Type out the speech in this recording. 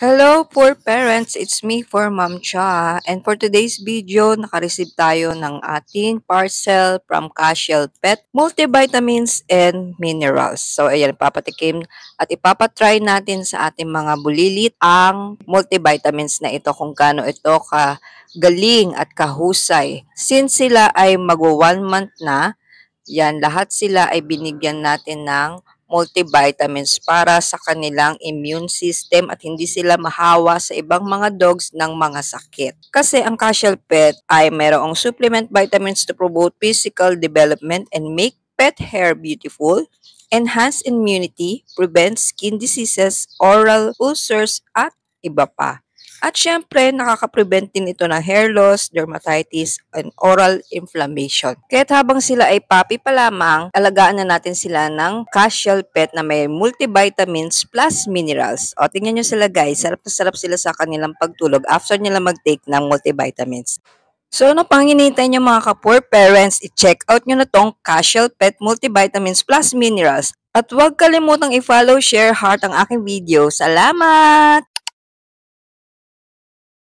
Hello, poor parents! It's me for Ma'am Cha. And for today's video, nakareceive tayo ng ating parcel from Cashel Pet, multivitamins and minerals. So, ayan, papatikim at ipapatry natin sa ating mga bulilit ang multivitamins na ito kung gaano ito kagaling at kahusay. Since sila ay magwa 1 month na, yan, lahat sila ay binigyan natin ng multivitamins para sa kanilang immune system at hindi sila mahawa sa ibang mga dogs ng mga sakit. Kasi ang Cashel Pet ay mayroong supplement vitamins to promote physical development and make pet hair beautiful, enhance immunity, prevent skin diseases, oral ulcers, at iba pa. At syempre, nakaka-prevent din ito ng hair loss, dermatitis, and oral inflammation. Kaya't habang sila ay puppy pa lamang, alagaan na natin sila ng Cashel Pet na may multivitamins plus minerals. O, tingnan nyo sila guys, sarap na sarap sila sa kanilang pagtulog after nila mag-take ng multivitamins. So, ano pang hinihintay nyo mga ka-poor parents, i-check out nyo na tong Cashel Pet Multivitamins Plus Minerals. At huwag kalimutang i-follow, share, heart ang aking video. Salamat!